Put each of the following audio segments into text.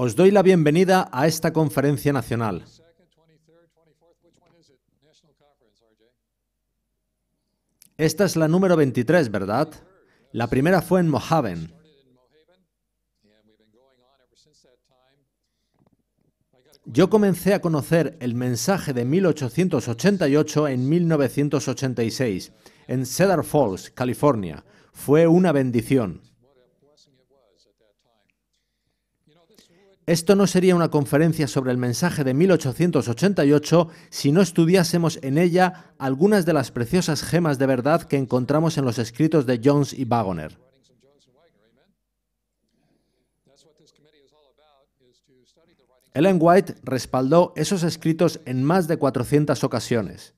Os doy la bienvenida a esta conferencia nacional. Esta es la número 23, ¿verdad? La primera fue en Mojave. Yo comencé a conocer el mensaje de 1888 en 1986, en Cedar Falls, California. Fue una bendición. Esto no sería una conferencia sobre el mensaje de 1888 si no estudiásemos en ella algunas de las preciosas gemas de verdad que encontramos en los escritos de Jones y Wagoner. Ellen White respaldó esos escritos en más de 400 ocasiones.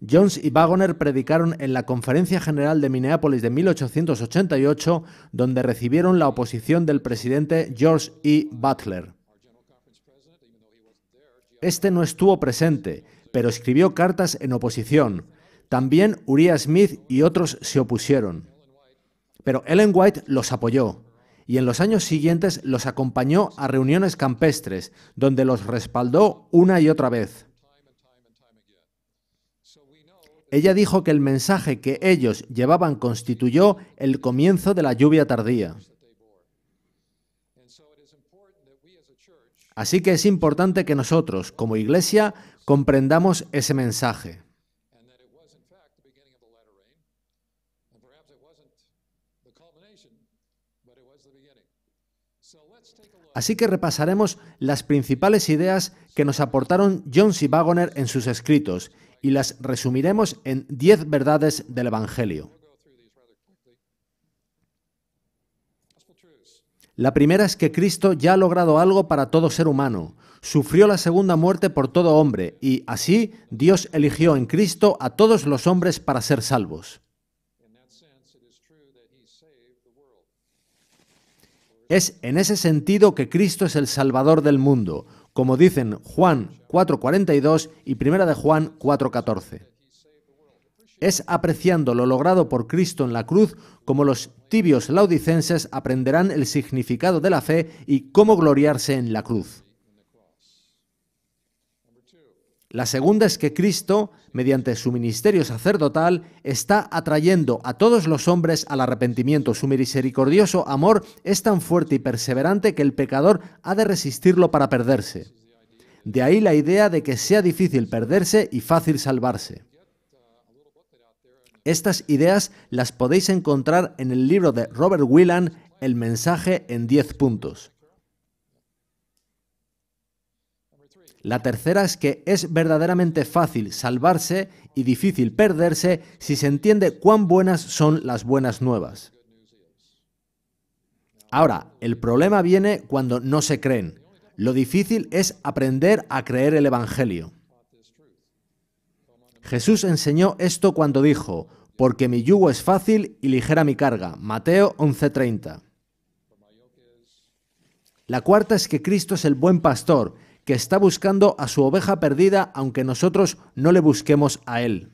Jones y Wagoner predicaron en la Conferencia General de Minneapolis de 1888, donde recibieron la oposición del presidente George E. Butler. Este no estuvo presente, pero escribió cartas en oposición. También Uriah Smith y otros se opusieron. Pero Ellen White los apoyó, y en los años siguientes los acompañó a reuniones campestres, donde los respaldó una y otra vez. Ella dijo que el mensaje que ellos llevaban constituyó el comienzo de la lluvia tardía. Así que es importante que nosotros, como iglesia, comprendamos ese mensaje. Así que repasaremos las principales ideas que nos aportaron Jones y Wagoner en sus escritos y las resumiremos en 10 verdades del Evangelio. La primera es que Cristo ya ha logrado algo para todo ser humano. Sufrió la segunda muerte por todo hombre y, así, Dios eligió en Cristo a todos los hombres para ser salvos. Es en ese sentido que Cristo es el Salvador del mundo, como dicen Juan 4:42 y 1 de Juan 4:14. Es apreciando lo logrado por Cristo en la cruz como los tibios laodicenses aprenderán el significado de la fe y cómo gloriarse en la cruz. La segunda es que Cristo, mediante su ministerio sacerdotal, está atrayendo a todos los hombres al arrepentimiento. Su misericordioso amor es tan fuerte y perseverante que el pecador ha de resistirlo para perderse. De ahí la idea de que sea difícil perderse y fácil salvarse. Estas ideas las podéis encontrar en el libro de Robert Whelan, El mensaje en 10 puntos. La tercera es que es verdaderamente fácil salvarse y difícil perderse si se entiende cuán buenas son las buenas nuevas. Ahora, el problema viene cuando no se creen. Lo difícil es aprender a creer el Evangelio. Jesús enseñó esto cuando dijo, «Porque mi yugo es fácil y ligera mi carga». Mateo 11:30. La cuarta es que Cristo es el buen pastor, que está buscando a su oveja perdida aunque nosotros no le busquemos a Él.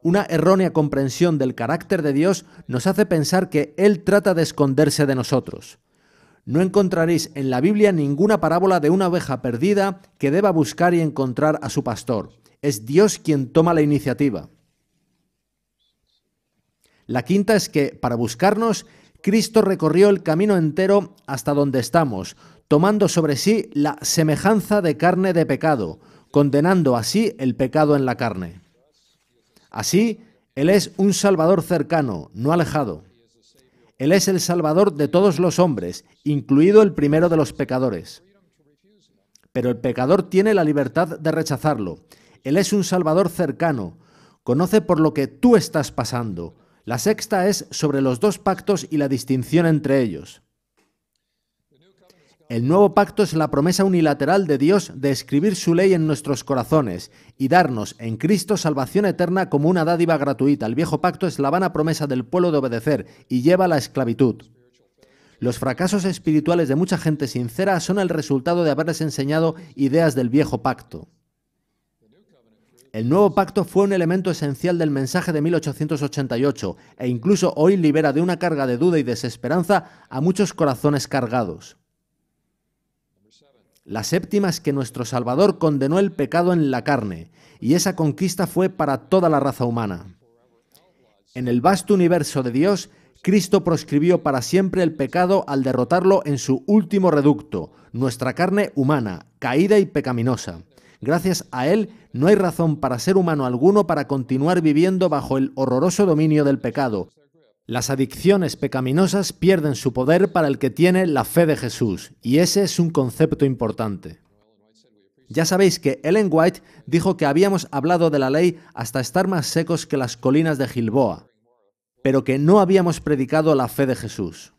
Una errónea comprensión del carácter de Dios nos hace pensar que Él trata de esconderse de nosotros. No encontraréis en la Biblia ninguna parábola de una oveja perdida que deba buscar y encontrar a su pastor. Es Dios quien toma la iniciativa. La quinta es que, para buscarnos, Cristo recorrió el camino entero hasta donde estamos, tomando sobre sí la semejanza de carne de pecado, condenando así el pecado en la carne. Así, Él es un Salvador cercano, no alejado. Él es el Salvador de todos los hombres, incluido el primero de los pecadores. Pero el pecador tiene la libertad de rechazarlo. Él es un Salvador cercano, conoce por lo que tú estás pasando. La sexta es sobre los dos pactos y la distinción entre ellos. El nuevo pacto es la promesa unilateral de Dios de escribir su ley en nuestros corazones y darnos en Cristo salvación eterna como una dádiva gratuita. El viejo pacto es la vana promesa del pueblo de obedecer y lleva a la esclavitud. Los fracasos espirituales de mucha gente sincera son el resultado de haberles enseñado ideas del viejo pacto. El nuevo pacto fue un elemento esencial del mensaje de 1888 e incluso hoy libera de una carga de duda y desesperanza a muchos corazones cargados. La séptima es que nuestro Salvador condenó el pecado en la carne, y esa conquista fue para toda la raza humana. En el vasto universo de Dios, Cristo proscribió para siempre el pecado al derrotarlo en su último reducto, nuestra carne humana, caída y pecaminosa. Gracias a Él, no hay razón para ser humano alguno para continuar viviendo bajo el horroroso dominio del pecado. Las adicciones pecaminosas pierden su poder para el que tiene la fe de Jesús, y ese es un concepto importante. Ya sabéis que Ellen White dijo que habíamos hablado de la ley hasta estar más secos que las colinas de Gilboa, pero que no habíamos predicado la fe de Jesús.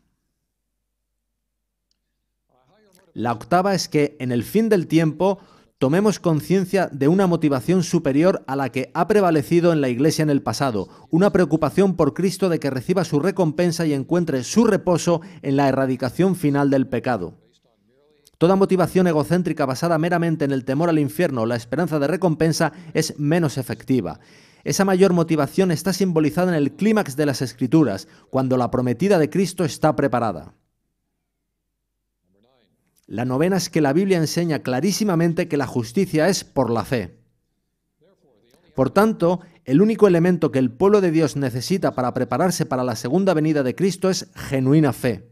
La octava es que en el fin del tiempo tomemos conciencia de una motivación superior a la que ha prevalecido en la Iglesia en el pasado, una preocupación por Cristo de que reciba su recompensa y encuentre su reposo en la erradicación final del pecado. Toda motivación egocéntrica basada meramente en el temor al infierno o la esperanza de recompensa es menos efectiva. Esa mayor motivación está simbolizada en el clímax de las Escrituras, cuando la prometida de Cristo está preparada. La novena es que la Biblia enseña clarísimamente que la justicia es por la fe. Por tanto, el único elemento que el pueblo de Dios necesita para prepararse para la segunda venida de Cristo es genuina fe.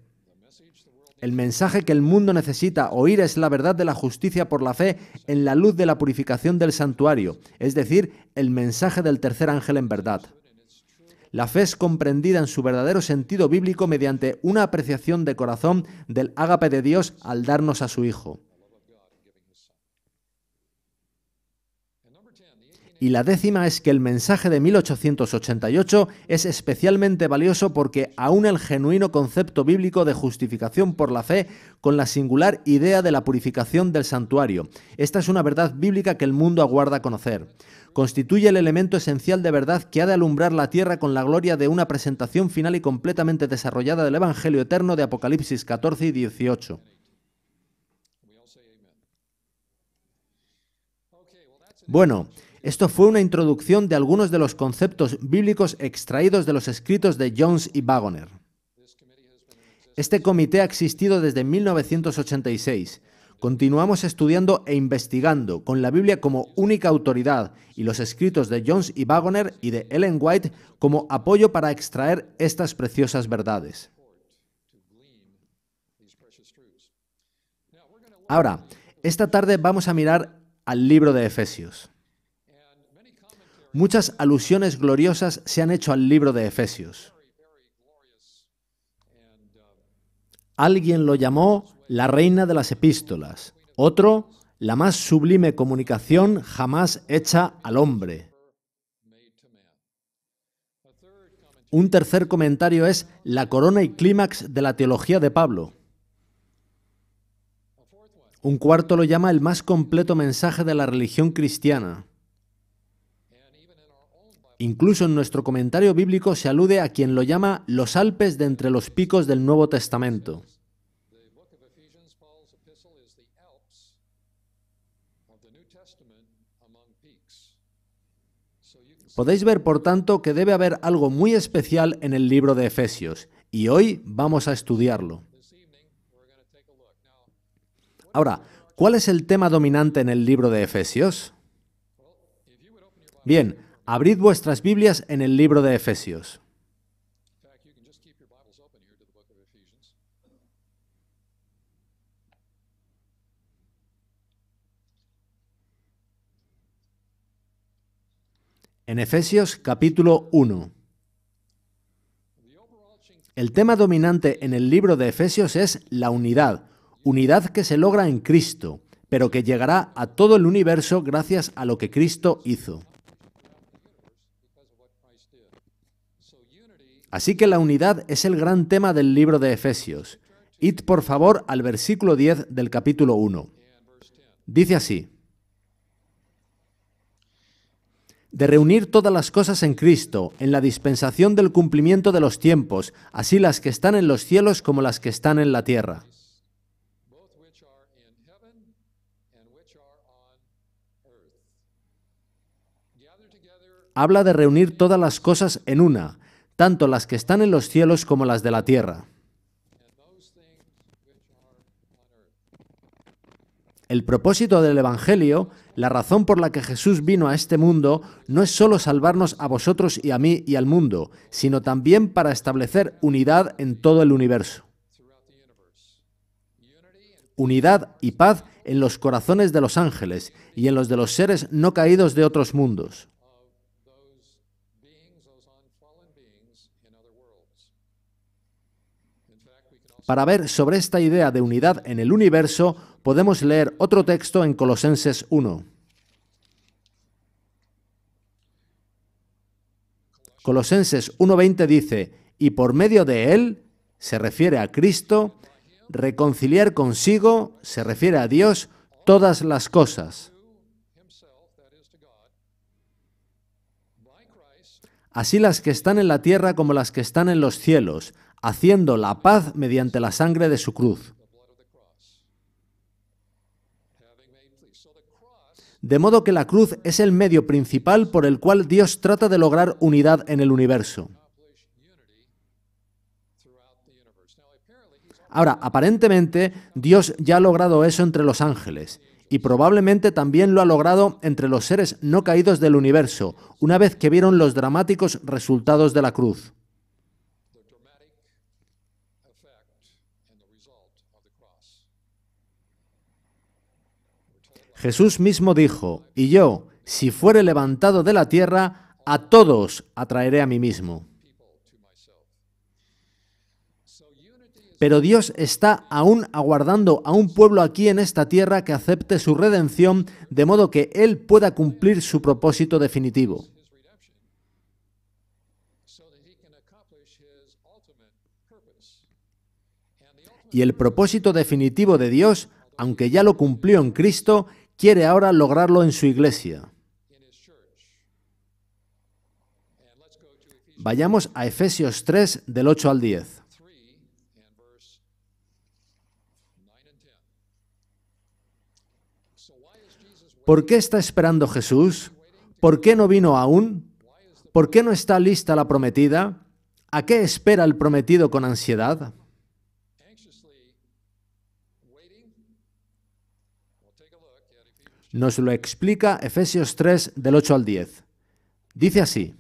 El mensaje que el mundo necesita oír es la verdad de la justicia por la fe en la luz de la purificación del santuario, es decir, el mensaje del tercer ángel en verdad. La fe es comprendida en su verdadero sentido bíblico mediante una apreciación de corazón del ágape de Dios al darnos a su Hijo. Y la décima es que el mensaje de 1888 es especialmente valioso porque aúna el genuino concepto bíblico de justificación por la fe con la singular idea de la purificación del santuario. Esta es una verdad bíblica que el mundo aguarda conocer. Constituye el elemento esencial de verdad que ha de alumbrar la tierra con la gloria de una presentación final y completamente desarrollada del Evangelio eterno de Apocalipsis 14 y 18. Bueno, esto fue una introducción de algunos de los conceptos bíblicos extraídos de los escritos de Jones y Waggoner. Este comité ha existido desde 1986. Continuamos estudiando e investigando con la Biblia como única autoridad y los escritos de Jones y Waggoner y de Ellen White como apoyo para extraer estas preciosas verdades. Ahora, esta tarde vamos a mirar al libro de Efesios. Muchas alusiones gloriosas se han hecho al libro de Efesios. Alguien lo llamó la reina de las epístolas, otro, la más sublime comunicación jamás hecha al hombre. Un tercer comentario es la corona y clímax de la teología de Pablo. Un cuarto lo llama el más completo mensaje de la religión cristiana. Incluso en nuestro comentario bíblico se alude a quien lo llama los Alpes de entre los picos del Nuevo Testamento. Podéis ver, por tanto, que debe haber algo muy especial en el libro de Efesios, y hoy vamos a estudiarlo. Ahora, ¿cuál es el tema dominante en el libro de Efesios? Bien, abrid vuestras Biblias en el libro de Efesios. En Efesios capítulo 1. El tema dominante en el libro de Efesios es la unidad, unidad que se logra en Cristo, pero que llegará a todo el universo gracias a lo que Cristo hizo. Así que la unidad es el gran tema del libro de Efesios. Id por favor al versículo 10 del capítulo 1. Dice así: de reunir todas las cosas en Cristo, en la dispensación del cumplimiento de los tiempos, así las que están en los cielos como las que están en la tierra. habla de reunir todas las cosas en una, tanto las que están en los cielos como las de la tierra. El propósito del Evangelio, la razón por la que Jesús vino a este mundo, no es solo salvarnos a vosotros y a mí y al mundo, sino también para establecer unidad en todo el universo. Unidad y paz en los corazones de los ángeles y en los de los seres no caídos de otros mundos. Para ver sobre esta idea de unidad en el universo, podemos leer otro texto en Colosenses 1. Colosenses 1:20 dice, y por medio de él, se refiere a Cristo, reconciliar consigo, se refiere a Dios, todas las cosas. Así las que están en la tierra como las que están en los cielos, haciendo la paz mediante la sangre de su cruz. De modo que la cruz es el medio principal por el cual Dios trata de lograr unidad en el universo. Ahora, aparentemente, Dios ya ha logrado eso entre los ángeles, y probablemente también lo ha logrado entre los seres no caídos del universo, una vez que vieron los dramáticos resultados de la cruz. Jesús mismo dijo, y yo, si fuere levantado de la tierra, a todos atraeré a mí mismo. Pero Dios está aún aguardando a un pueblo aquí en esta tierra que acepte su redención, de modo que Él pueda cumplir su propósito definitivo. Y el propósito definitivo de Dios, aunque ya lo cumplió en Cristo, quiere ahora lograrlo en su iglesia. Vayamos a Efesios 3, del 8 al 10. ¿Por qué está esperando Jesús? ¿Por qué no vino aún? ¿Por qué no está lista la prometida? ¿A qué espera el prometido con ansiedad? Nos lo explica Efesios 3, del 8 al 10. Dice así: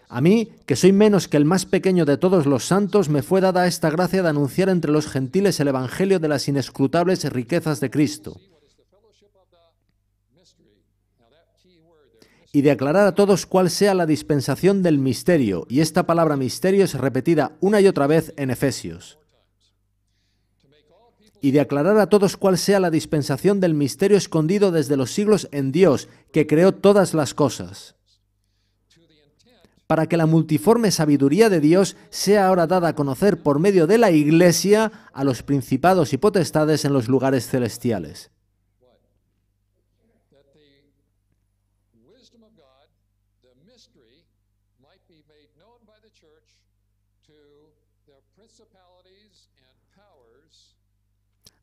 a mí, que soy menos que el más pequeño de todos los santos, me fue dada esta gracia de anunciar entre los gentiles el evangelio de las inescrutables riquezas de Cristo, y de aclarar a todos cuál sea la dispensación del misterio, y esta palabra misterio es repetida una y otra vez en Efesios. Y de aclarar a todos cuál sea la dispensación del misterio escondido desde los siglos en Dios, que creó todas las cosas, para que la multiforme sabiduría de Dios sea ahora dada a conocer por medio de la Iglesia a los principados y potestades en los lugares celestiales.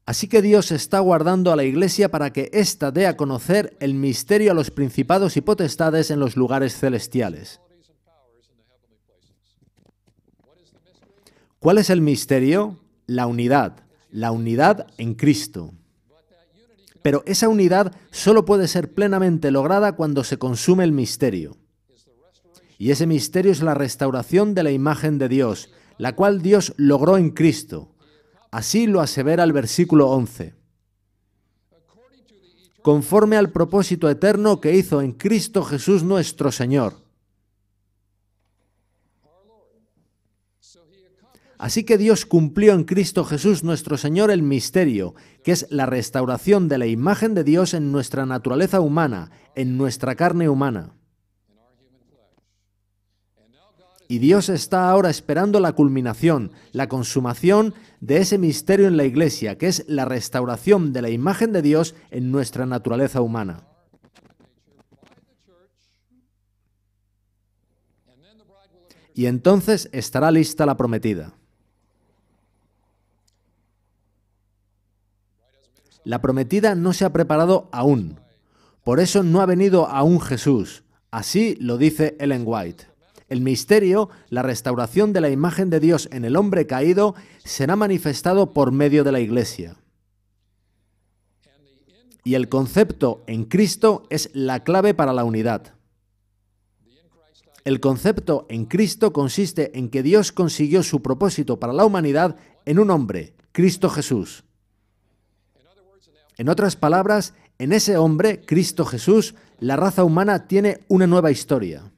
Así que Dios está guardando a la Iglesia para que ésta dé a conocer el misterio a los principados y potestades en los lugares celestiales. ¿Cuál es el misterio? La unidad en Cristo. Pero esa unidad solo puede ser plenamente lograda cuando se consume el misterio. Y ese misterio es la restauración de la imagen de Dios, la cual Dios logró en Cristo. Así lo asevera el versículo 11. Conforme al propósito eterno que hizo en Cristo Jesús nuestro Señor. Así que Dios cumplió en Cristo Jesús nuestro Señor el misterio, que es la restauración de la imagen de Dios en nuestra naturaleza humana, en nuestra carne humana. Y Dios está ahora esperando la culminación, la consumación de ese misterio en la Iglesia, que es la restauración de la imagen de Dios en nuestra naturaleza humana. Y entonces estará lista la prometida. La prometida no se ha preparado aún. Por eso no ha venido aún Jesús. Así lo dice Ellen White. El misterio, la restauración de la imagen de Dios en el hombre caído, será manifestado por medio de la Iglesia. Y el concepto en Cristo es la clave para la unidad. El concepto en Cristo consiste en que Dios consiguió su propósito para la humanidad en un hombre, Cristo Jesús. En otras palabras, en ese hombre, Cristo Jesús, la raza humana tiene una nueva historia.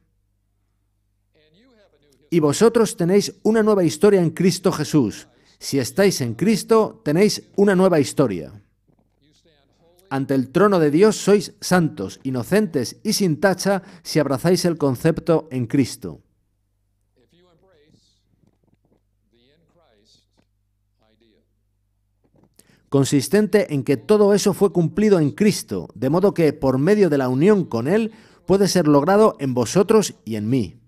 Y vosotros tenéis una nueva historia en Cristo Jesús. Si estáis en Cristo, tenéis una nueva historia. Ante el trono de Dios sois santos, inocentes y sin tacha si abrazáis el concepto en Cristo. Consistente en que todo eso fue cumplido en Cristo, de modo que por medio de la unión con Él puede ser logrado en vosotros y en mí.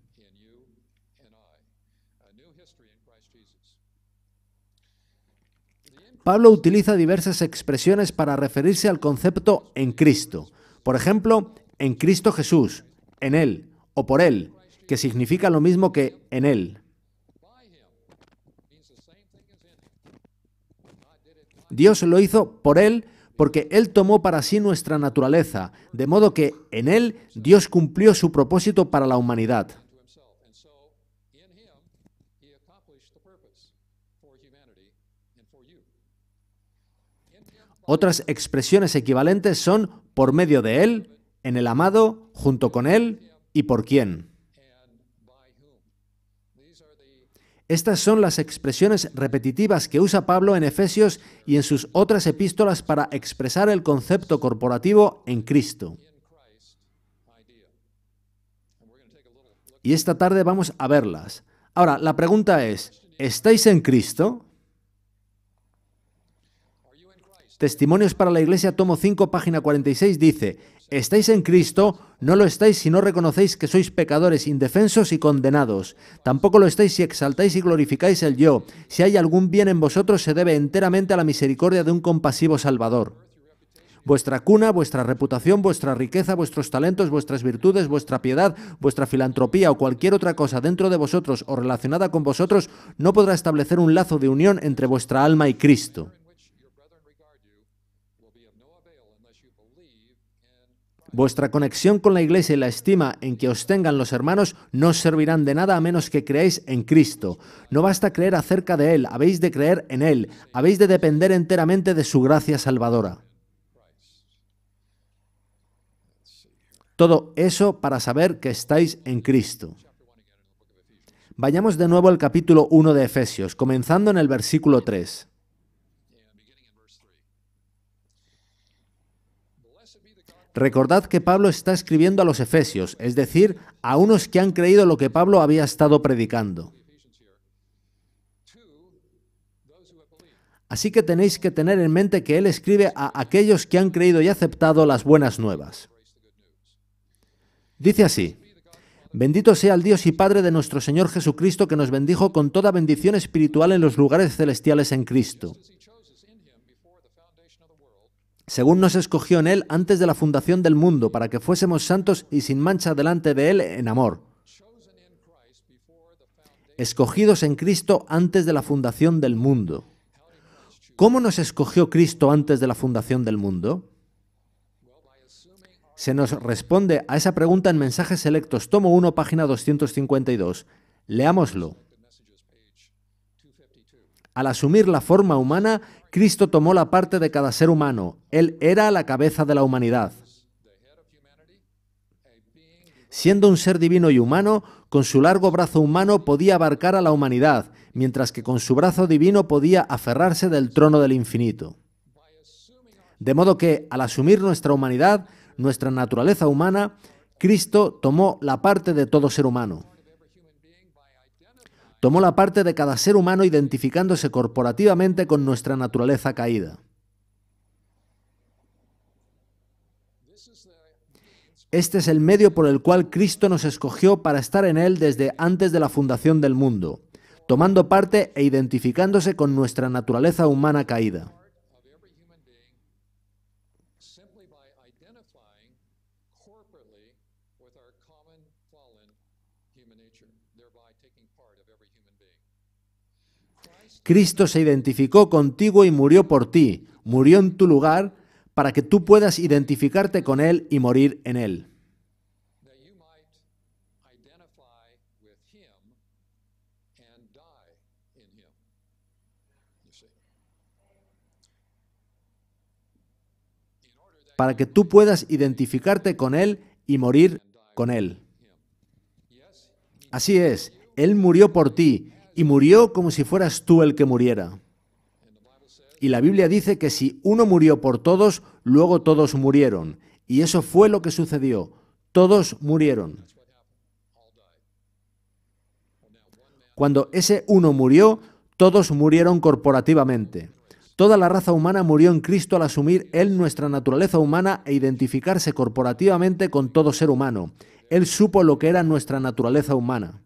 Pablo utiliza diversas expresiones para referirse al concepto en Cristo. Por ejemplo, en Cristo Jesús, en Él o por Él, que significa lo mismo que en Él. Dios lo hizo por Él porque Él tomó para sí nuestra naturaleza, de modo que en Él Dios cumplió su propósito para la humanidad. Otras expresiones equivalentes son por medio de Él, en el amado, junto con Él y por quién. Estas son las expresiones repetitivas que usa Pablo en Efesios y en sus otras epístolas para expresar el concepto corporativo en Cristo. Y esta tarde vamos a verlas. Ahora, la pregunta es, ¿estáis en Cristo? Testimonios para la Iglesia, tomo 5, página 46, dice: «Estáis en Cristo, no lo estáis si no reconocéis que sois pecadores indefensos y condenados. Tampoco lo estáis si exaltáis y glorificáis el yo. Si hay algún bien en vosotros, se debe enteramente a la misericordia de un compasivo Salvador. Vuestra cuna, vuestra reputación, vuestra riqueza, vuestros talentos, vuestras virtudes, vuestra piedad, vuestra filantropía o cualquier otra cosa dentro de vosotros o relacionada con vosotros no podrá establecer un lazo de unión entre vuestra alma y Cristo». Vuestra conexión con la Iglesia y la estima en que os tengan los hermanos no os servirán de nada a menos que creáis en Cristo. No basta creer acerca de Él, habéis de creer en Él, habéis de depender enteramente de su gracia salvadora. Todo eso para saber que estáis en Cristo. Vayamos de nuevo al capítulo 1 de Efesios, comenzando en el versículo 3. Recordad que Pablo está escribiendo a los efesios, es decir, a unos que han creído lo que Pablo había estado predicando. Así que tenéis que tener en mente que él escribe a aquellos que han creído y aceptado las buenas nuevas. Dice así: «Bendito sea el Dios y Padre de nuestro Señor Jesucristo, que nos bendijo con toda bendición espiritual en los lugares celestiales en Cristo, según nos escogió en Él antes de la fundación del mundo, para que fuésemos santos y sin mancha delante de Él en amor». Escogidos en Cristo antes de la fundación del mundo. ¿Cómo nos escogió Cristo antes de la fundación del mundo? Se nos responde a esa pregunta en Mensajes Selectos, tomo 1, página 252. Leámoslo. Al asumir la forma humana, Cristo tomó la parte de cada ser humano. Él era la cabeza de la humanidad. Siendo un ser divino y humano, con su largo brazo humano podía abarcar a la humanidad, mientras que con su brazo divino podía aferrarse del trono del infinito. De modo que, al asumir nuestra humanidad, nuestra naturaleza humana, Cristo tomó la parte de todo ser humano. Tomó la parte de cada ser humano identificándose corporativamente con nuestra naturaleza caída. Este es el medio por el cual Cristo nos escogió para estar en Él desde antes de la fundación del mundo, tomando parte e identificándose con nuestra naturaleza humana caída. Cristo se identificó contigo y murió por ti, murió en tu lugar para que tú puedas identificarte con Él y morir en Él. Para que tú puedas identificarte con Él y morir con Él. Así es, Él murió por ti y murió como si fueras tú el que muriera. Y la Biblia dice que si uno murió por todos, luego todos murieron. Y eso fue lo que sucedió. Todos murieron. Cuando ese uno murió, todos murieron corporativamente. Toda la raza humana murió en Cristo al asumir Él nuestra naturaleza humana e identificarse corporativamente con todo ser humano. Él supo lo que era nuestra naturaleza humana.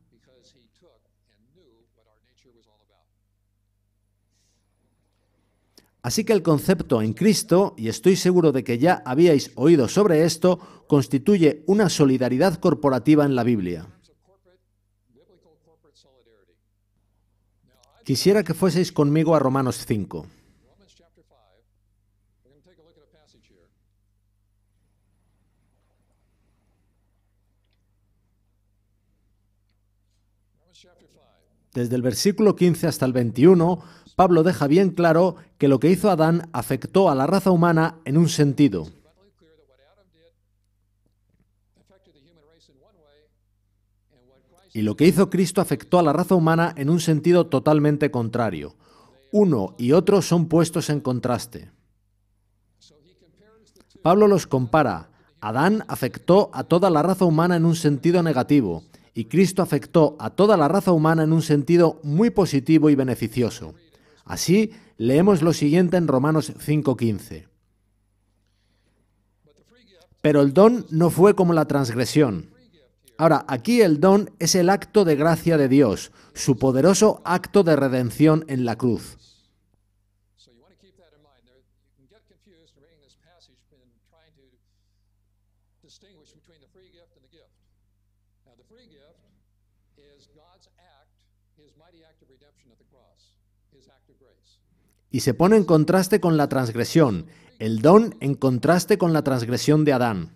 Así que el concepto en Cristo, y estoy seguro de que ya habíais oído sobre esto, constituye una solidaridad corporativa en la Biblia. Quisiera que fueseis conmigo a Romanos 5. Desde el versículo 15 hasta el 21, Pablo deja bien claro que lo que hizo Adán afectó a la raza humana en un sentido. Y lo que hizo Cristo afectó a la raza humana en un sentido totalmente contrario. Uno y otro son puestos en contraste. Pablo los compara. Adán afectó a toda la raza humana en un sentido negativo, y Cristo afectó a toda la raza humana en un sentido muy positivo y beneficioso. Así, leemos lo siguiente en Romanos 5:15. Pero el don no fue como la transgresión. Ahora, aquí el don es el acto de gracia de Dios, su poderoso acto de redención en la cruz. Y se pone en contraste con la transgresión, el don en contraste con la transgresión de Adán.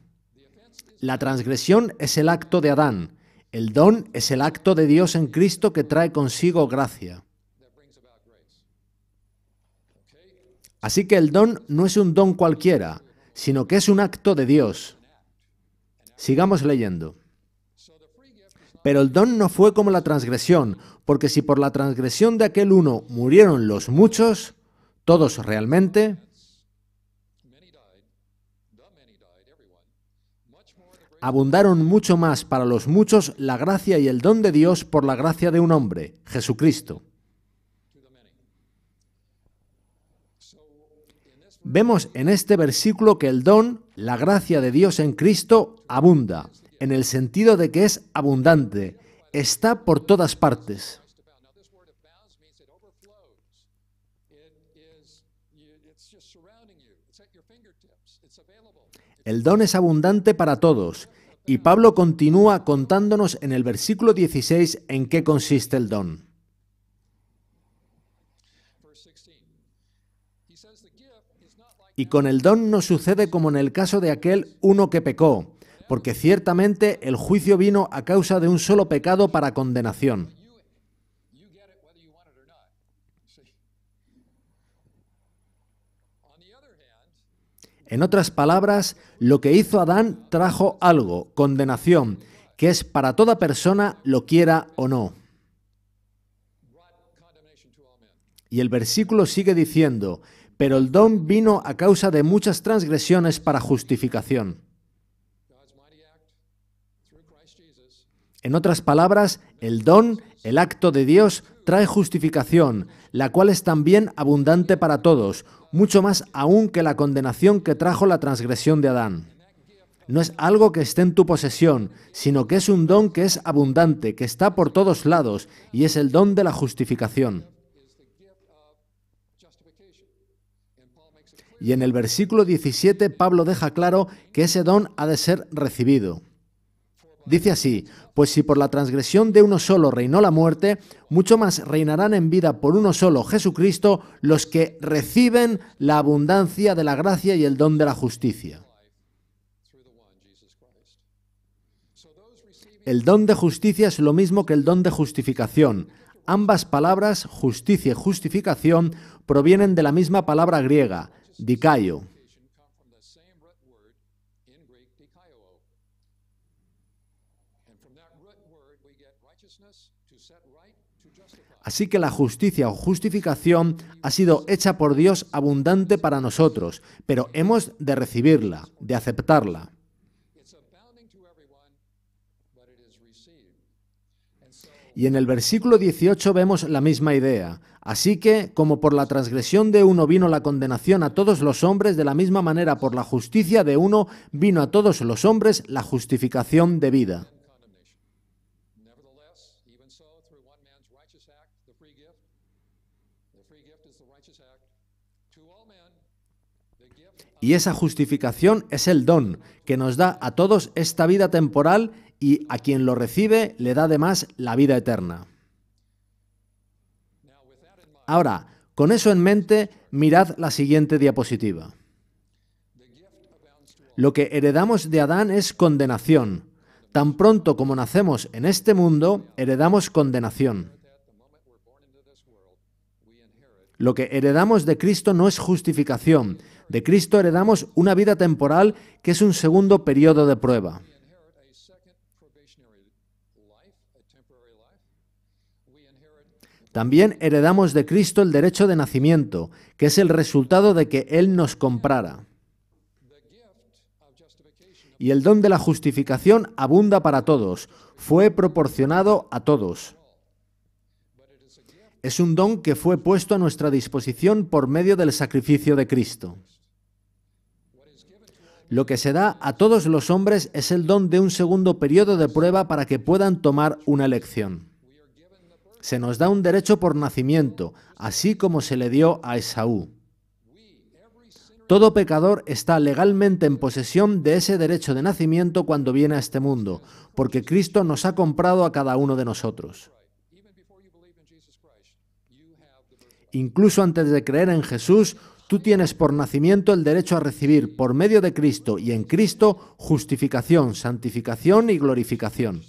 La transgresión es el acto de Adán, el don es el acto de Dios en Cristo que trae consigo gracia. Así que el don no es un don cualquiera, sino que es un acto de Dios. Sigamos leyendo. Pero el don no fue como la transgresión, porque si por la transgresión de aquel uno murieron los muchos, todos realmente, abundaron mucho más para los muchos la gracia y el don de Dios por la gracia de un hombre, Jesucristo. Vemos en este versículo que el don, la gracia de Dios en Cristo, abunda, en el sentido de que es abundante, está por todas partes. El don es abundante para todos, y Pablo continúa contándonos en el versículo 16 en qué consiste el don. Y con el don no sucede como en el caso de aquel uno que pecó, porque ciertamente el juicio vino a causa de un solo pecado para condenación. En otras palabras, lo que hizo Adán trajo algo, condenación, que es para toda persona, lo quiera o no. Y el versículo sigue diciendo, pero el don vino a causa de muchas transgresiones para justificación. En otras palabras, el don, el acto de Dios, trae justificación, la cual es también abundante para todos, mucho más aún que la condenación que trajo la transgresión de Adán. No es algo que esté en tu posesión, sino que es un don que es abundante, que está por todos lados, y es el don de la justificación. Y en el versículo 17 Pablo deja claro que ese don ha de ser recibido. Dice así: pues si por la transgresión de uno solo reinó la muerte, mucho más reinarán en vida por uno solo, Jesucristo, los que reciben la abundancia de la gracia y el don de la justicia. El don de justicia es lo mismo que el don de justificación. Ambas palabras, justicia y justificación, provienen de la misma palabra griega, dikaio. Así que la justicia o justificación ha sido hecha por Dios abundante para nosotros, pero hemos de recibirla, de aceptarla. Y en el versículo 18 vemos la misma idea. Así que, como por la transgresión de uno vino la condenación a todos los hombres, de la misma manera por la justicia de uno vino a todos los hombres la justificación de vida. Y esa justificación es el don que nos da a todos esta vida temporal y a quien lo recibe le da además la vida eterna. Ahora, con eso en mente, mirad la siguiente diapositiva. Lo que heredamos de Adán es condenación. Tan pronto como nacemos en este mundo, heredamos condenación. Lo que heredamos de Cristo no es justificación. De Cristo heredamos una vida temporal que es un segundo periodo de prueba. También heredamos de Cristo el derecho de nacimiento, que es el resultado de que Él nos comprara. Y el don de la justificación abunda para todos, fue proporcionado a todos. Es un don que fue puesto a nuestra disposición por medio del sacrificio de Cristo. Lo que se da a todos los hombres es el don de un segundo periodo de prueba para que puedan tomar una elección. Se nos da un derecho por nacimiento, así como se le dio a Esaú. Todo pecador está legalmente en posesión de ese derecho de nacimiento cuando viene a este mundo, porque Cristo nos ha comprado a cada uno de nosotros. Incluso antes de creer en Jesús, tú tienes por nacimiento el derecho a recibir por medio de Cristo y en Cristo justificación, santificación y glorificación.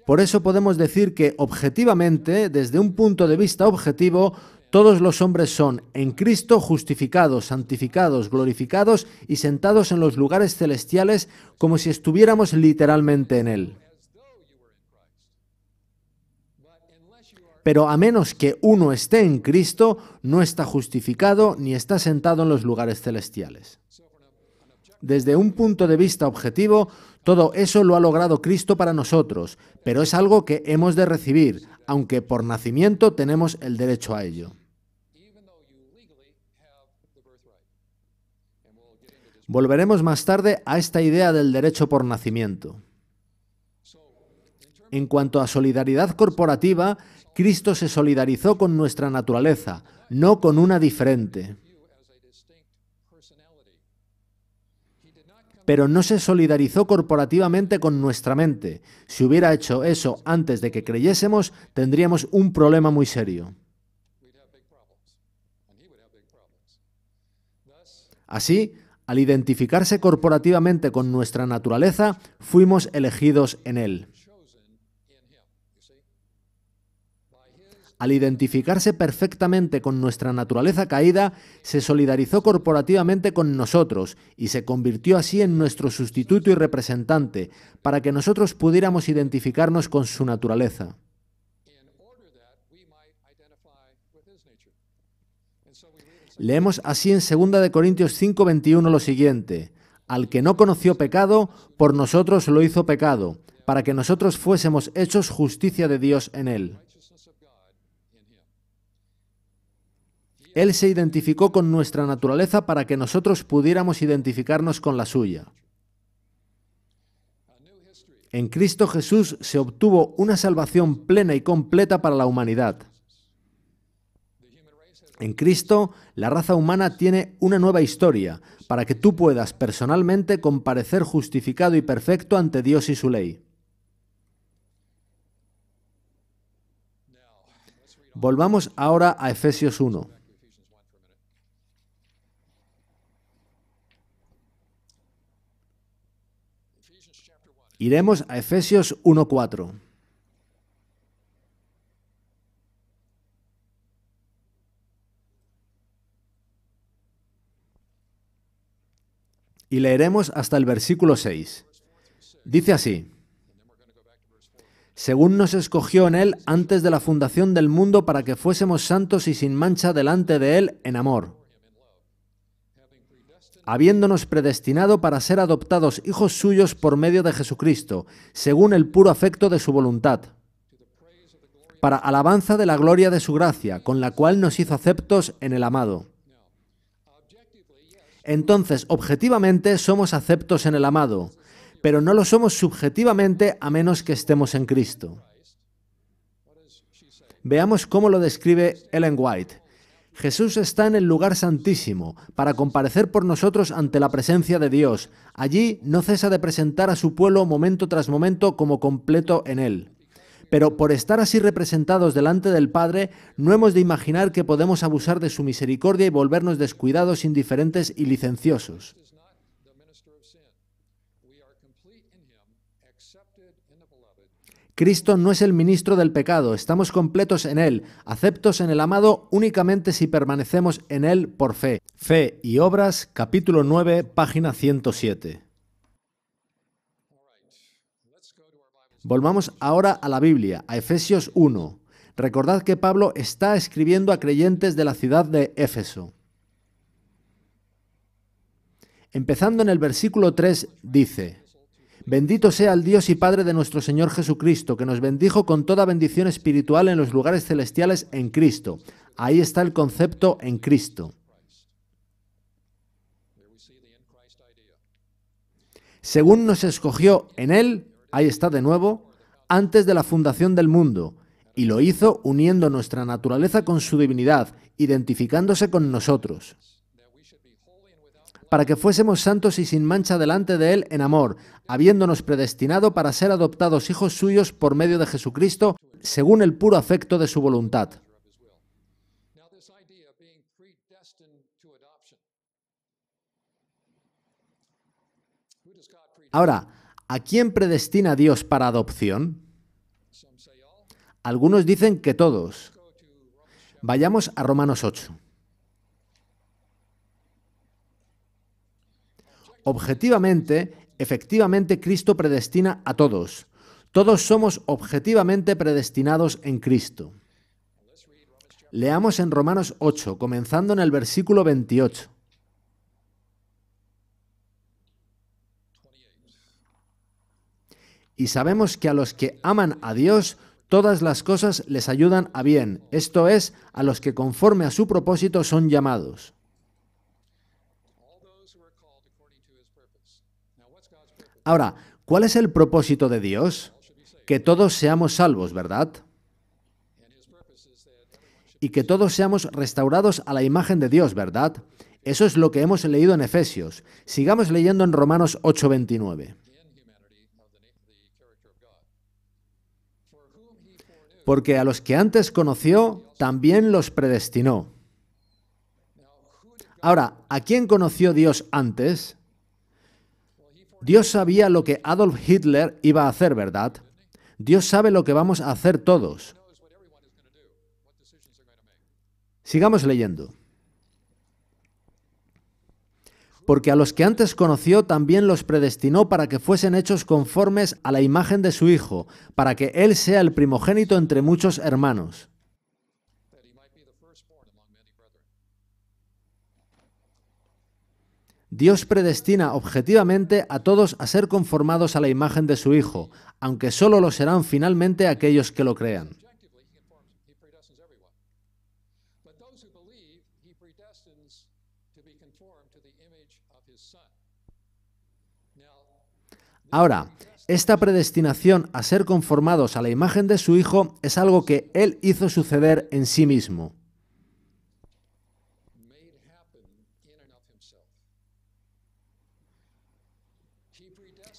Por eso podemos decir que objetivamente, desde un punto de vista objetivo, todos los hombres son en Cristo justificados, santificados, glorificados y sentados en los lugares celestiales como si estuviéramos literalmente en Él. Pero a menos que uno esté en Cristo, no está justificado ni está sentado en los lugares celestiales. Desde un punto de vista objetivo, todo eso lo ha logrado Cristo para nosotros, pero es algo que hemos de recibir, aunque por nacimiento tenemos el derecho a ello. Volveremos más tarde a esta idea del derecho por nacimiento. En cuanto a solidaridad corporativa, Cristo se solidarizó con nuestra naturaleza, no con una diferente. Pero no se solidarizó corporativamente con nuestra mente. Si hubiera hecho eso antes de que creyésemos, tendríamos un problema muy serio. Así, al identificarse corporativamente con nuestra naturaleza, fuimos elegidos en Él. Al identificarse perfectamente con nuestra naturaleza caída, se solidarizó corporativamente con nosotros y se convirtió así en nuestro sustituto y representante, para que nosotros pudiéramos identificarnos con su naturaleza. Leemos así en 2 Corintios 5:21 lo siguiente: al que no conoció pecado, por nosotros lo hizo pecado, para que nosotros fuésemos hechos justicia de Dios en él. Él se identificó con nuestra naturaleza para que nosotros pudiéramos identificarnos con la suya. En Cristo Jesús se obtuvo una salvación plena y completa para la humanidad. En Cristo, la raza humana tiene una nueva historia, para que tú puedas personalmente comparecer justificado y perfecto ante Dios y su ley. Volvamos ahora a Efesios 1. Iremos a Efesios 1:4. Y leeremos hasta el versículo 6. Dice así: según nos escogió en Él antes de la fundación del mundo para que fuésemos santos y sin mancha delante de Él en amor, habiéndonos predestinado para ser adoptados hijos suyos por medio de Jesucristo, según el puro afecto de su voluntad, para alabanza de la gloria de su gracia, con la cual nos hizo aceptos en el amado. Entonces, objetivamente somos aceptos en el amado, pero no lo somos subjetivamente a menos que estemos en Cristo. Veamos cómo lo describe Ellen White. Jesús está en el lugar santísimo para comparecer por nosotros ante la presencia de Dios. Allí no cesa de presentar a su pueblo momento tras momento como completo en Él. Pero por estar así representados delante del Padre, no hemos de imaginar que podemos abusar de su misericordia y volvernos descuidados, indiferentes y licenciosos. Cristo no es el ministro del pecado, estamos completos en Él, aceptos en el amado únicamente si permanecemos en Él por fe. Fe y Obras, capítulo 9, página 107. Volvamos ahora a la Biblia, a Efesios 1. Recordad que Pablo está escribiendo a creyentes de la ciudad de Éfeso. Empezando en el versículo 3, dice: bendito sea el Dios y Padre de nuestro Señor Jesucristo, que nos bendijo con toda bendición espiritual en los lugares celestiales en Cristo. Ahí está el concepto en Cristo. Según nos escogió en Él, ahí está de nuevo, antes de la fundación del mundo, y lo hizo uniendo nuestra naturaleza con su divinidad, identificándose con nosotros, para que fuésemos santos y sin mancha delante de Él en amor, habiéndonos predestinado para ser adoptados hijos suyos por medio de Jesucristo, según el puro afecto de su voluntad. Ahora, ¿a quién predestina Dios para adopción? Algunos dicen que todos. Vayamos a Romanos 8. Objetivamente, efectivamente, Cristo predestina a todos. Todos somos objetivamente predestinados en Cristo. Leamos en Romanos 8, comenzando en el versículo 28. Y sabemos que a los que aman a Dios, todas las cosas les ayudan a bien, esto es, a los que conforme a su propósito son llamados. Ahora, ¿cuál es el propósito de Dios? Que todos seamos salvos, ¿verdad? Y que todos seamos restaurados a la imagen de Dios, ¿verdad? Eso es lo que hemos leído en Efesios. Sigamos leyendo en Romanos 8:29. Porque a los que antes conoció, también los predestinó. Ahora, ¿a quién conoció Dios antes? Dios sabía lo que Adolf Hitler iba a hacer, ¿verdad? Dios sabe lo que vamos a hacer todos. Sigamos leyendo. Porque a los que antes conoció también los predestinó para que fuesen hechos conformes a la imagen de su Hijo, para que Él sea el primogénito entre muchos hermanos. Dios predestina objetivamente a todos a ser conformados a la imagen de su Hijo, aunque solo lo serán finalmente aquellos que lo crean. Ahora, esta predestinación a ser conformados a la imagen de su Hijo es algo que Él hizo suceder en sí mismo.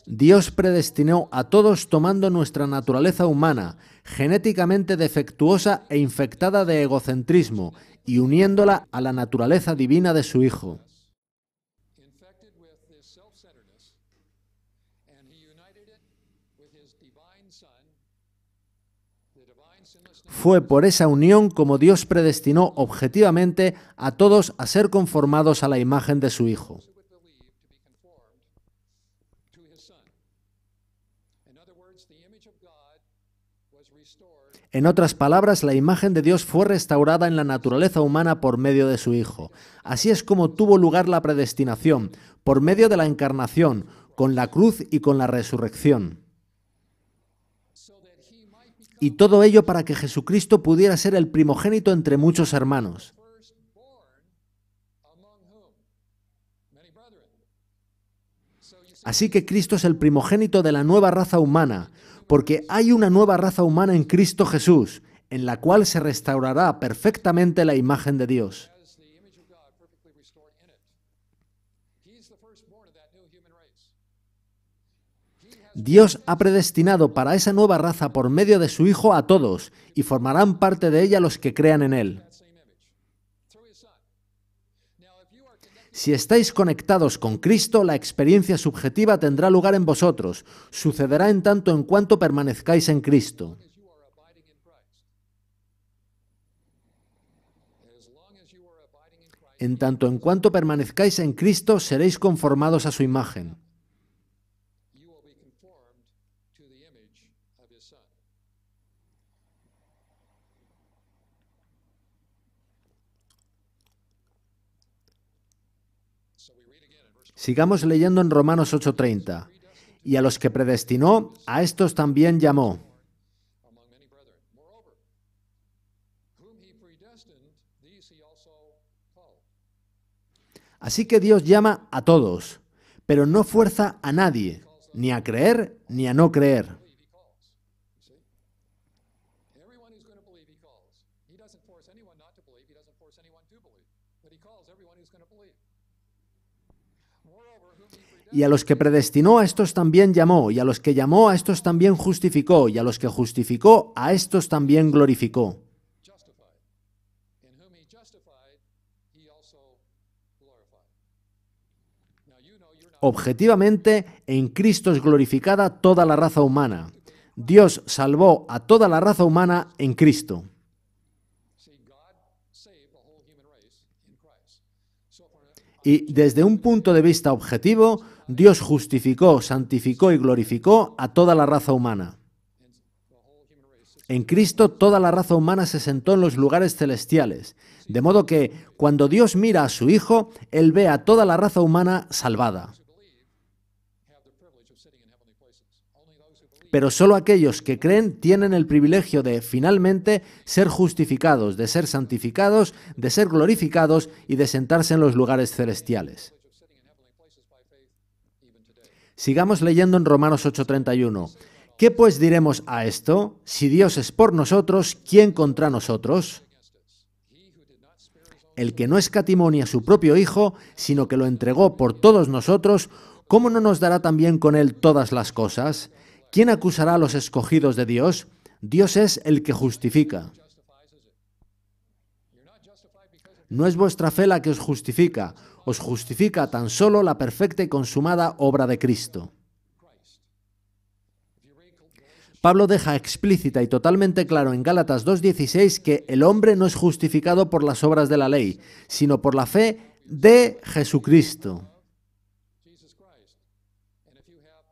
Dios predestinó a todos tomando nuestra naturaleza humana, genéticamente defectuosa e infectada de egocentrismo, y uniéndola a la naturaleza divina de su Hijo. infected with this self-centeredness, and he united it with his divine Son, the divine sinless nature. Fue por esa unión como Dios predestinó objetivamente a todos a ser conformados a la imagen de su Hijo. Who would believe to be conformed to his Son. In other words, the image of God was restored En otras palabras, la imagen de Dios fue restaurada en la naturaleza humana por medio de su Hijo. Así es como tuvo lugar la predestinación, por medio de la encarnación, con la cruz y con la resurrección. so that he might become Y todo ello para que Jesucristo pudiera ser el primogénito entre muchos hermanos. firstborn among whom? Many brethren. So you see, Así que Cristo es el primogénito de la nueva raza humana, porque hay una nueva raza humana en Cristo Jesús, en la cual se restaurará perfectamente la imagen de Dios. has the image of God perfectly restored in it. He's the firstborn of that new human race. Dios ha predestinado para esa nueva raza por medio de su Hijo a todos, y formarán parte de ella los que crean en Él. That same image through his Son. Now, if you are connected Si estáis conectados con Cristo, la experiencia subjetiva tendrá lugar en vosotros. Sucederá en tanto en cuanto permanezcáis en Cristo. as you are abiding in Christ. As long as you are abiding in Christ, En tanto en cuanto permanezcáis en Cristo, seréis conformados a su imagen. you will be conformed to the image of his Son. So we read again in verse 20. Sigamos leyendo en Romanos 8:30. Y a los que predestinó, a estos también llamó. Among many brethren. Moreover, whom he predestined, these he also called. Así que Dios llama a todos, pero no fuerza a nadie, ni a creer ni a no creer. Believe, he calls. You see? Everyone who's going to believe, he calls. He doesn't force anyone not to believe. He doesn't force anyone to believe. But he calls everyone who's going to believe. Moreover, whom he predestined, Y a los que predestinó, a estos también llamó, y a los que llamó, a estos también justificó, y a los que justificó, a estos también glorificó. justified. In whom he justified, he also glorified. Now you know you're not Objetivamente, en Cristo es glorificada toda la raza humana. Dios salvó a toda la raza humana en Cristo. see God saved the whole human race in Christ. So for Y desde un punto de vista objetivo, Dios justificó, santificó y glorificó a toda la raza humana. the whole human race sits En Cristo toda la raza humana se sentó en los lugares celestiales, de modo que cuando Dios mira a su Hijo, Él ve a toda la raza humana salvada. who believe have the privilege of sitting in heavenly places. Only those who believe Pero solo aquellos que creen tienen el privilegio de, finalmente, ser justificados, de ser santificados, de ser glorificados y de sentarse en los lugares celestiales. privilege of sitting in heavenly places by faith even today. Sigamos leyendo en Romanos 8:31. ¿Qué pues diremos a esto? Si Dios es por nosotros, ¿quién contra nosotros? Against us. He who did not spare his own El que no escatimó a su propio Hijo, sino que lo entregó por todos nosotros, ¿cómo no nos dará también con él todas las cosas? ¿Quién acusará a los escogidos de Dios? Dios es el que justifica. justifies, is it? You're not justified because of No es vuestra fe la que os justifica tan solo la perfecta y consumada obra de Cristo. Christ. If you read Galatians, Pablo deja explícita y totalmente claro en Gálatas 2:16 que el hombre no es justificado por las obras de la ley, sino por la fe de Jesucristo. Jesus Christ. And if you have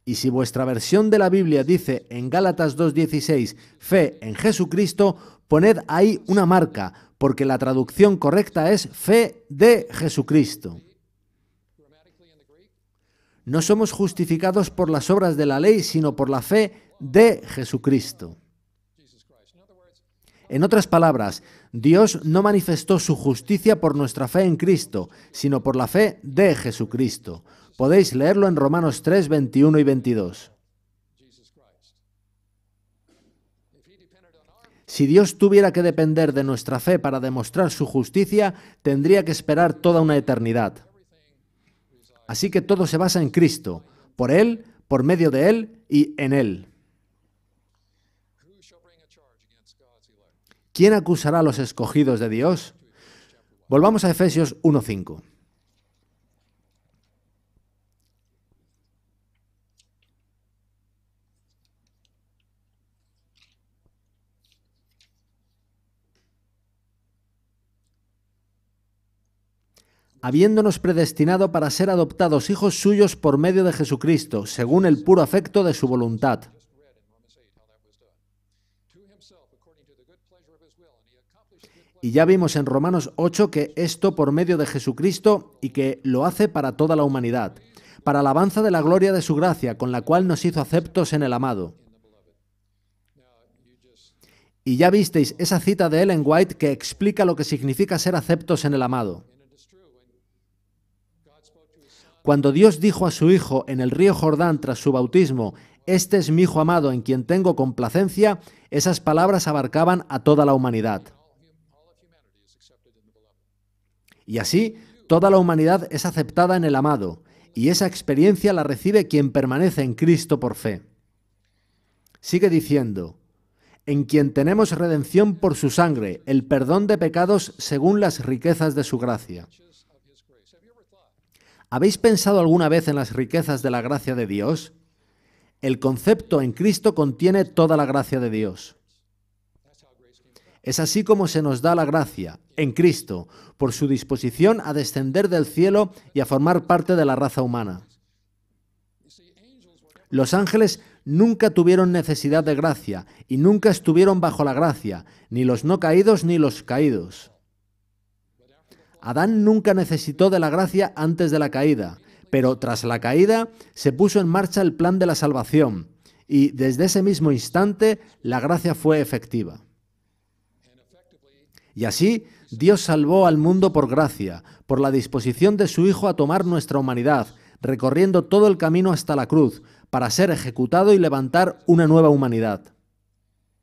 Y si vuestra versión de la Biblia dice en Gálatas 2:16 fe en Jesucristo, poned ahí una marca, porque la traducción correcta es fe de Jesucristo. grammatically in the Greek, No somos justificados por las obras de la ley, sino por la fe de Jesucristo. Jesus Christ. In other words, En otras palabras, Dios no manifestó su justicia por nuestra fe en Cristo, sino por la fe de Jesucristo. Podéis leerlo en Romanos 3, 21 y 22. Jesus Christ. If he depended on our Si Dios tuviera que depender de nuestra fe para demostrar su justicia, tendría que esperar toda una eternidad. everything resides Así que todo se basa en Cristo. por Él, por medio de Él y en Él. Who shall bring a charge against God's elect? ¿Quién acusará a los escogidos de Dios? Volvamos a Efesios 1:5. Habiéndonos predestinado para ser adoptados hijos suyos por medio de Jesucristo, según el puro afecto de su voluntad. Just read in Romans 8 how that was done. To himself, according to the good pleasure of his will, and he accomplished good pleasure. Y ya vimos en Romanos 8 que esto por medio de Jesucristo y que lo hace para toda la humanidad, para alabanza de la gloria de su gracia, con la cual nos hizo aceptos en el amado. Now, you just Y ya visteis esa cita de Ellen White que explica lo que significa ser aceptos en el amado. and it is true when God spoke to his son, Cuando Dios dijo a su Hijo en el río Jordán tras su bautismo, «Este es mi Hijo amado en quien tengo complacencia», esas palabras abarcaban a toda la humanidad. all of humanity is accepted in the beloved. Y así, toda la humanidad es aceptada en el amado, y esa experiencia la recibe quien permanece en Cristo por fe. Sigue diciendo, «En quien tenemos redención por su sangre, el perdón de pecados según las riquezas de su gracia». Riches of his grace. Have you ever thought? ¿Habéis pensado alguna vez en las riquezas de la gracia de Dios? El concepto en Cristo contiene toda la gracia de Dios. That's how grace came about. Es así como se nos da la gracia, en Cristo, por su disposición a descender del cielo y a formar parte de la raza humana. You see, angels were never Los ángeles nunca tuvieron necesidad de gracia y nunca estuvieron bajo la gracia, ni los no caídos ni los caídos. Adán nunca necesitó de la gracia antes de la caída, pero tras la caída se puso en marcha el plan de la salvación y desde ese mismo instante la gracia fue efectiva. and effectively Y así Dios salvó al mundo por gracia, por la disposición de su Hijo a tomar nuestra humanidad, recorriendo todo el camino hasta la cruz, para ser ejecutado y levantar una nueva humanidad.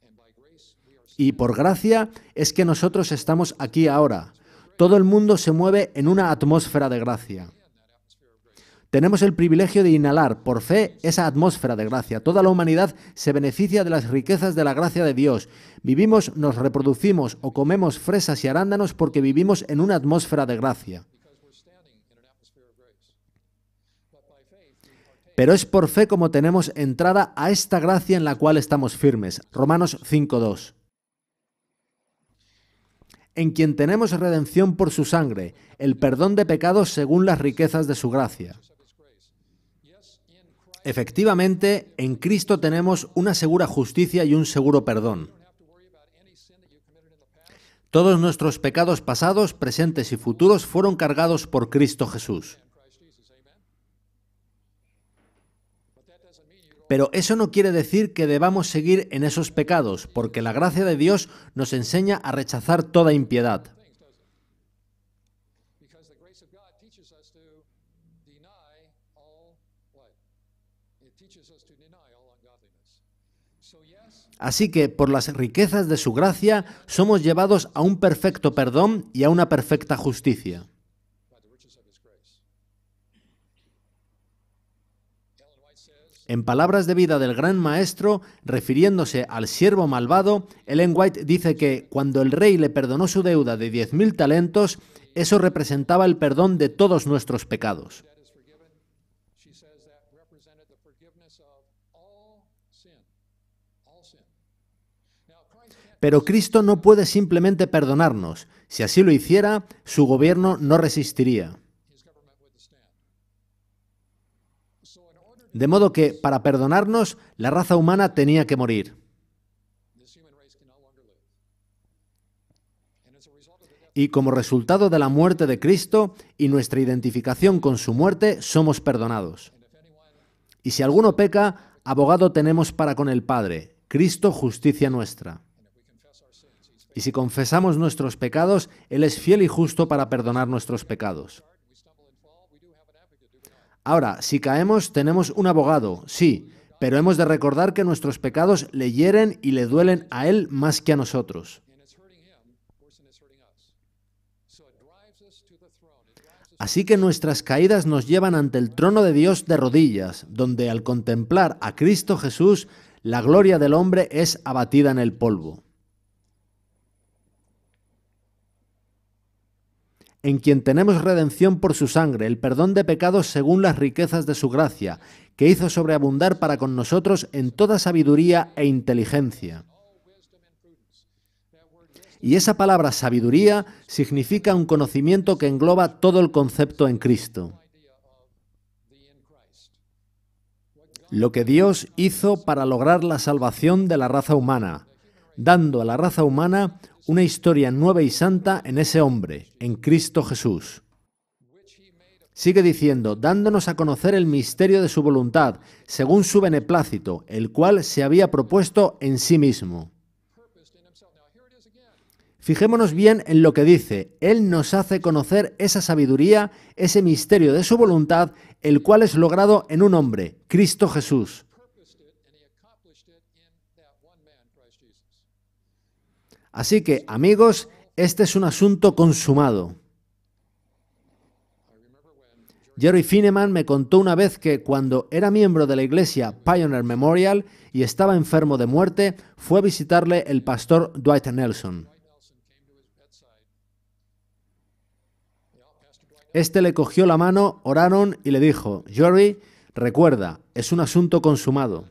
and by grace we are Y por gracia es que nosotros estamos aquí ahora. Todo el mundo se mueve en una atmósfera de gracia. in that atmosphere of grace. Tenemos el privilegio de inhalar por fe esa atmósfera de gracia. Toda la humanidad se beneficia de las riquezas de la gracia de Dios. Vivimos, nos reproducimos o comemos fresas y arándanos porque vivimos en una atmósfera de gracia. Because we're standing in an atmosphere of grace. But by faith we partake Pero es por fe como tenemos entrada a esta gracia en la cual estamos firmes. Romanos 5:2. En quien tenemos redención por su sangre, el perdón de pecados según las riquezas de su gracia. of his grace. Yes, in Christ Efectivamente, en Cristo tenemos una segura justicia y un seguro perdón. you don't have to worry about any sin that you committed in the past. Todos nuestros pecados pasados, presentes y futuros fueron cargados por Cristo Jesús. In Christ Jesus, amen. But that doesn't mean you go Pero eso no quiere decir que debamos seguir en esos pecados, porque la gracia de Dios nos enseña a rechazar toda impiedad. things, does it? Because the grace of God teaches us to deny all what? It teaches us to deny all ungodliness. So yes, Así que, por las riquezas de su gracia, somos llevados a un perfecto perdón y a una perfecta justicia. by the riches of his grace. Ellen White says, En palabras de vida del gran maestro, refiriéndose al siervo malvado, Ellen White dice que cuando el rey le perdonó su deuda de 10.000 talentos, eso representaba el perdón de todos nuestros pecados. debt is forgiven. She says that represented the forgiveness of all sin. All sin. Now, Christ can't Pero Cristo no puede simplemente perdonarnos. Si así lo hiciera, su gobierno no resistiría. his government would stand. So in order to De modo que, para perdonarnos, la raza humana tenía que morir. this human race can no longer live. And as a result of the death, Y como resultado de la muerte de Cristo y nuestra identificación con su muerte, somos perdonados. and if anyone Y si alguno peca, abogado tenemos para con el Padre, Cristo justicia nuestra. and if we confess our sins, he's faithful. Y si confesamos nuestros pecados, Él es fiel y justo para perdonar nuestros pecados. We stumble and fall, we do have an advocate, do we not? Ahora, si caemos, tenemos un abogado, sí, pero hemos de recordar que nuestros pecados le hieren y le duelen a Él más que a nosotros. And it's hurting him worse than it's hurting us. So it drives us to the throne. It drives us Así que nuestras caídas nos llevan ante el trono de Dios de rodillas, donde al contemplar a Cristo Jesús, la gloria del hombre es abatida en el polvo. En quien tenemos redención por su sangre, el perdón de pecados según las riquezas de su gracia, que hizo sobreabundar para con nosotros en toda sabiduría e inteligencia. Y esa palabra sabiduría significa un conocimiento que engloba todo el concepto en Cristo. Lo que Dios hizo para lograr la salvación de la raza humana, dando a la raza humana una historia nueva y santa en ese hombre, en Cristo Jesús. Sigue diciendo, dándonos a conocer el misterio de su voluntad, según su beneplácito, el cual se había propuesto en sí mismo. Fijémonos bien en lo que dice. Él nos hace conocer esa sabiduría, ese misterio de su voluntad, el cual es logrado en un hombre, Cristo Jesús. Así que, amigos, este es un asunto consumado. Jerry Fineman me contó una vez que cuando era miembro de la iglesia Pioneer Memorial y estaba enfermo de muerte, fue a visitarle el pastor Dwight Nelson. Este le cogió la mano, oraron y le dijo, Jerry, recuerda, es un asunto consumado.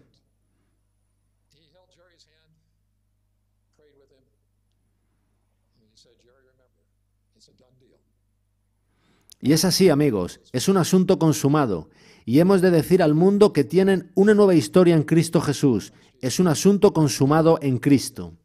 Y es así, amigos, es un asunto consumado. Y hemos de decir al mundo que tienen una nueva historia en Cristo Jesús. Es un asunto consumado en Cristo.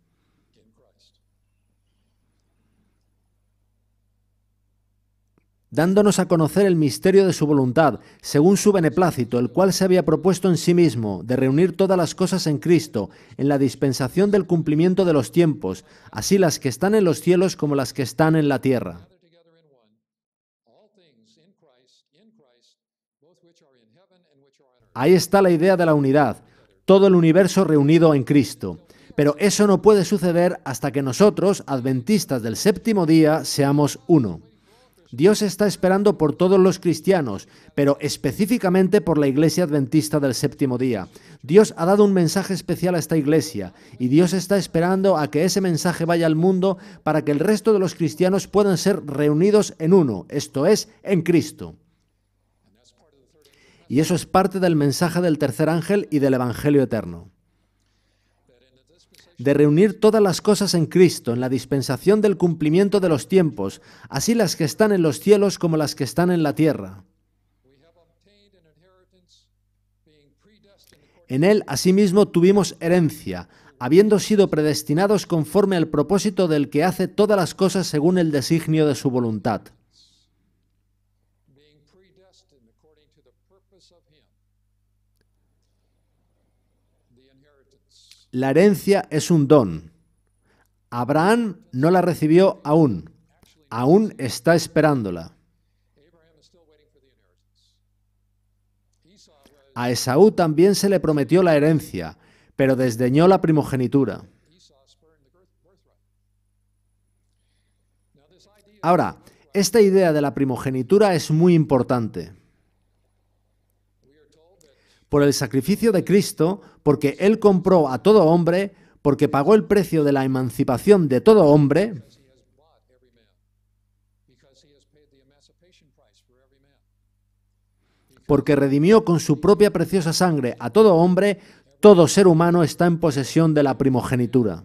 Dándonos a conocer el misterio de su voluntad, según su beneplácito, el cual se había propuesto en sí mismo, de reunir todas las cosas en Cristo, en la dispensación del cumplimiento de los tiempos, así las que están en los cielos como las que están en la tierra. Ahí está la idea de la unidad, todo el universo reunido en Cristo. Pero eso no puede suceder hasta que nosotros, adventistas del séptimo día, seamos uno. Dios está esperando por todos los cristianos, pero específicamente por la Iglesia Adventista del séptimo día. Dios ha dado un mensaje especial a esta iglesia y Dios está esperando a que ese mensaje vaya al mundo para que el resto de los cristianos puedan ser reunidos en uno, esto es, en Cristo. Y eso es parte del mensaje del tercer ángel y del Evangelio eterno. De reunir todas las cosas en Cristo, en la dispensación del cumplimiento de los tiempos, así las que están en los cielos como las que están en la tierra. En Él, asimismo, tuvimos herencia, habiendo sido predestinados conforme al propósito del que hace todas las cosas según el designio de su voluntad. La herencia es un don. Abraham no la recibió aún. Aún está esperándola. A Esaú también se le prometió la herencia, pero desdeñó la primogenitura. Ahora, esta idea de la primogenitura es muy importante. Por el sacrificio de Cristo, porque Él compró a todo hombre, porque pagó el precio de la emancipación de todo hombre, porque redimió con su propia preciosa sangre a todo hombre, todo ser humano está en posesión de la primogenitura.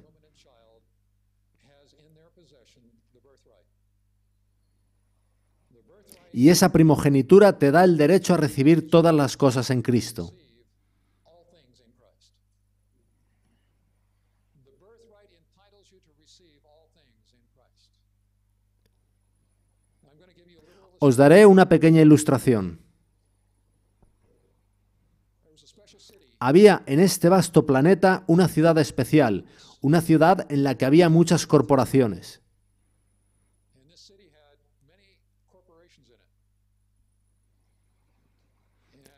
Y esa primogenitura te da el derecho a recibir todas las cosas en Cristo. Os daré una pequeña ilustración. Había en este vasto planeta una ciudad especial, una ciudad en la que había muchas corporaciones.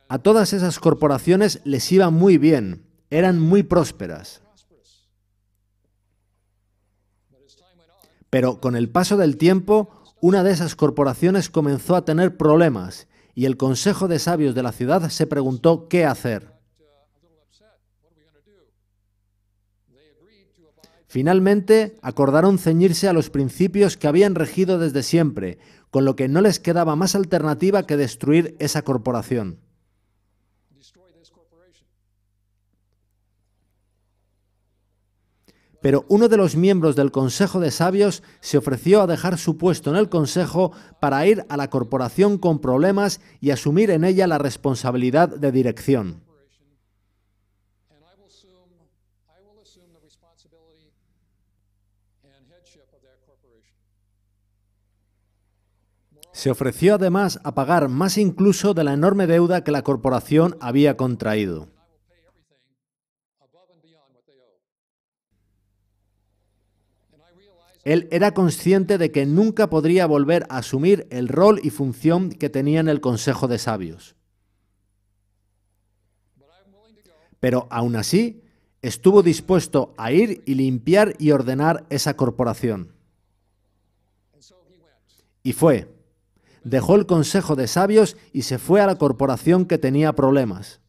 A todas esas corporaciones les iba muy bien, eran muy prósperas. Pero con el paso del tiempo, una de esas corporaciones comenzó a tener problemas y el Consejo de Sabios de la ciudad se preguntó qué hacer. Finalmente, acordaron ceñirse a los principios que habían regido desde siempre, con lo que no les quedaba más alternativa que destruir esa corporación. Pero uno de los miembros del Consejo de Sabios se ofreció a dejar su puesto en el Consejo para ir a la corporación con problemas y asumir en ella la responsabilidad de dirección. Se ofreció además a pagar más incluso de la enorme deuda que la corporación había contraído. Él era consciente de que nunca podría volver a asumir el rol y función que tenía en el Consejo de Sabios. Pero aún así, estuvo dispuesto a ir y limpiar y ordenar esa corporación. Y fue. Dejó el Consejo de Sabios y se fue a la corporación que tenía problemas.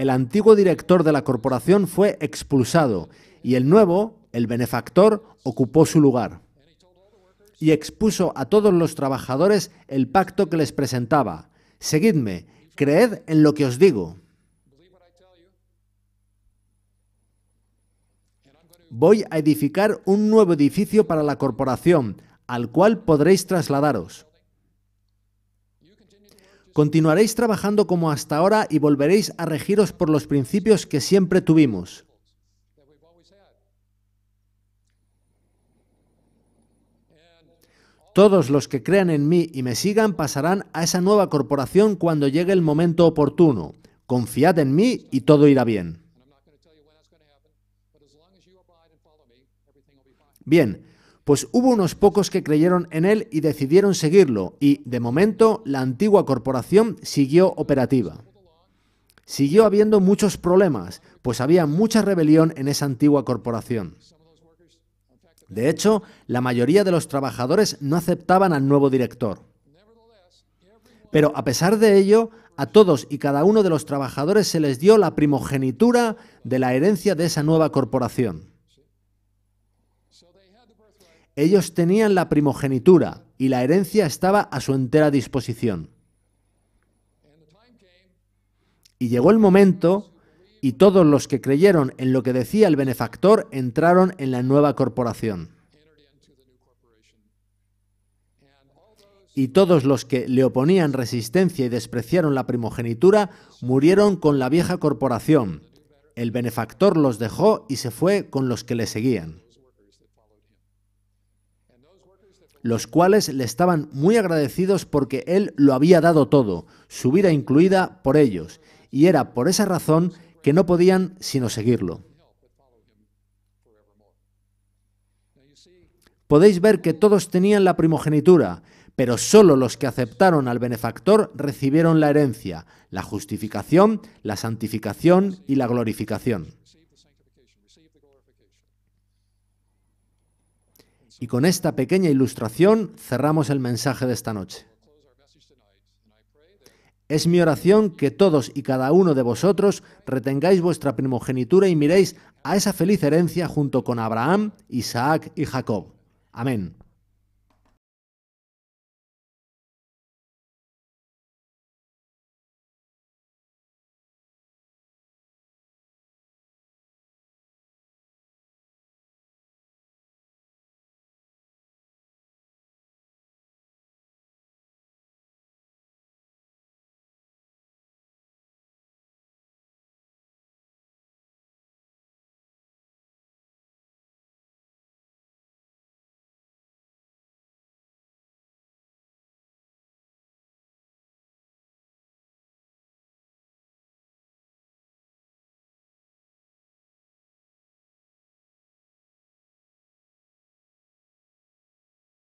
El antiguo director de la corporación fue expulsado y el nuevo, el benefactor, ocupó su lugar. Y expuso a todos los trabajadores el pacto que les presentaba. Seguidme, creed en lo que os digo. Voy a edificar un nuevo edificio para la corporación, al cual podréis trasladaros. Continuaréis trabajando como hasta ahora y volveréis a regiros por los principios que siempre tuvimos. Todos los que crean en mí y me sigan pasarán a esa nueva corporación cuando llegue el momento oportuno. Confiad en mí y todo irá bien. Bien, pues hubo unos pocos que creyeron en él y decidieron seguirlo, y, de momento, la antigua corporación siguió operativa. Siguió habiendo muchos problemas, pues había mucha rebelión en esa antigua corporación. De hecho, la mayoría de los trabajadores no aceptaban al nuevo director. Pero, a pesar de ello, a todos y cada uno de los trabajadores se les dio la primogenitura de la herencia de esa nueva corporación. Ellos tenían la primogenitura y la herencia estaba a su entera disposición. Y llegó el momento y todos los que creyeron en lo que decía el benefactor entraron en la nueva corporación. Y todos los que le oponían resistencia y despreciaron la primogenitura murieron con la vieja corporación. El benefactor los dejó y se fue con los que le seguían, los cuales le estaban muy agradecidos porque él lo había dado todo, su vida incluida, por ellos, y era por esa razón que no podían sino seguirlo. Podéis ver que todos tenían la primogenitura, pero solo los que aceptaron al benefactor recibieron la herencia, la justificación, la santificación y la glorificación. Y con esta pequeña ilustración cerramos el mensaje de esta noche. Es mi oración que todos y cada uno de vosotros retengáis vuestra primogenitura y miréis a esa feliz herencia junto con Abraham, Isaac y Jacob. Amén.